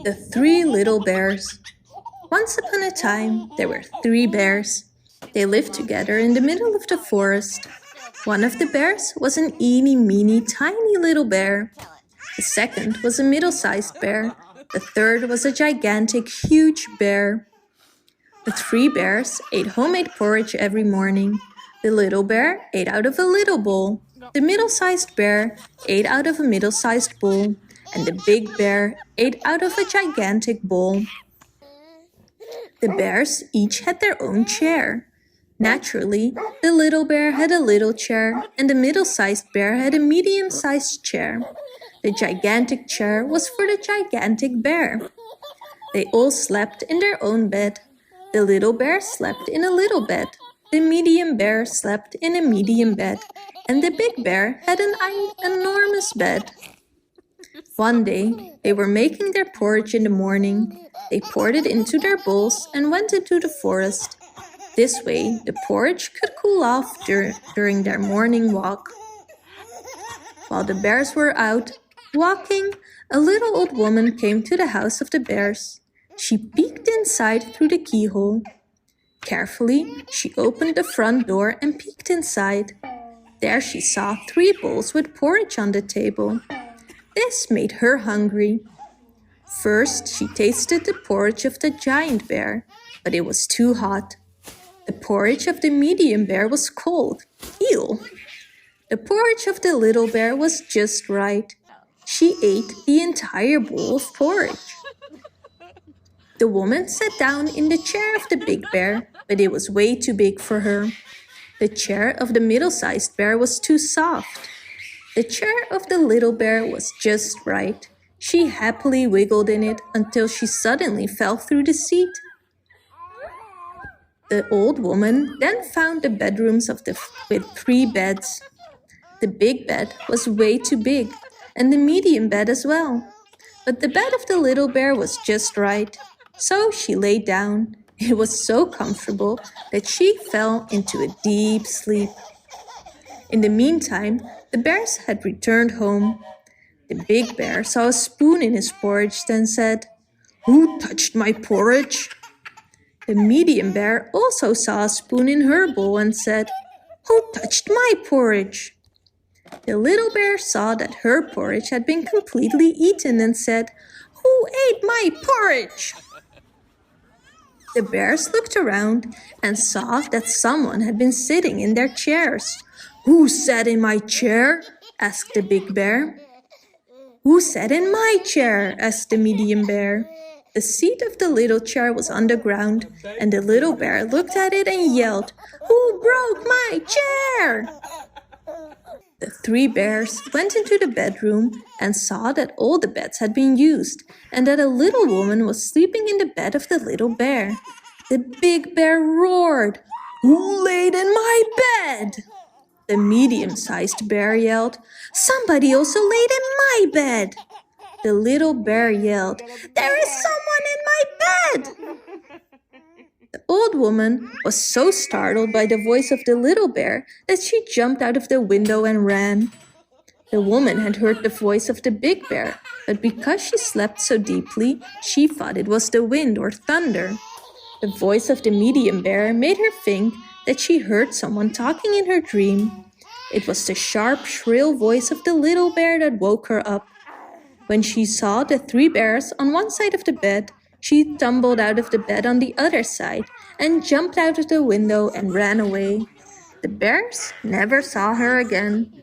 The Three Little Bears. Once upon a time, there were 3 bears. They lived together in the middle of the forest. One of the bears was an eeny-meeny tiny little bear. The second was a middle-sized bear. The third was a gigantic, huge bear. The 3 bears ate homemade porridge every morning. The little bear ate out of a little bowl. The middle-sized bear ate out of a middle-sized bowl. And the big bear ate out of a gigantic bowl. The bears each had their own chair. Naturally, the little bear had a little chair, and the middle-sized bear had a medium-sized chair. The gigantic chair was for the gigantic bear. They all slept in their own bed. The little bear slept in a little bed. The medium bear slept in a medium bed. And the big bear had an enormous bed. One day, they were making their porridge in the morning. They poured it into their bowls and went into the forest. This way, the porridge could cool off during their morning walk. While the bears were out walking, a little old woman came to the house of the bears. She peeked inside through the keyhole. Carefully, she opened the front door and peeked inside. There she saw 3 bowls with porridge on the table. This made her hungry. First, she tasted the porridge of the giant bear, but it was too hot. The porridge of the medium bear was cold. Ew! The porridge of the little bear was just right. She ate the entire bowl of porridge. The woman sat down in the chair of the big bear, but it was way too big for her. The chair of the middle-sized bear was too soft. The chair of the little bear was just right. She happily wiggled in it until she suddenly fell through the seat. The old woman then found the bedrooms with 3 beds. The big bed was way too big, and the medium bed as well. But the bed of the little bear was just right. So she lay down. It was so comfortable that she fell into a deep sleep. In the meantime, the bears had returned home. The big bear saw a spoon in his porridge, then said, "Who touched my porridge?" The medium bear also saw a spoon in her bowl and said, "Who touched my porridge?" The little bear saw that her porridge had been completely eaten and said, "Who ate my porridge?" The bears looked around and saw that someone had been sitting in their chairs. "Who sat in my chair?" asked the big bear. "Who sat in my chair?" asked the medium bear. The seat of the little chair was on the ground, and the little bear looked at it and yelled, "Who broke my chair?" The 3 bears went into the bedroom and saw that all the beds had been used, and that a little woman was sleeping in the bed of the little bear. The big bear roared, "Who laid in my bed?" The medium-sized bear yelled, "Somebody also laid in my bed." The little bear yelled, "There is someone in my bed!" The old woman was so startled by the voice of the little bear that she jumped out of the window and ran. The woman had heard the voice of the big bear, but because she slept so deeply, she thought it was the wind or thunder. The voice of the medium bear made her think that she heard someone talking in her dream. It was the sharp, shrill voice of the little bear that woke her up. When she saw the 3 bears on one side of the bed, she tumbled out of the bed on the other side and jumped out of the window and ran away. The bears never saw her again.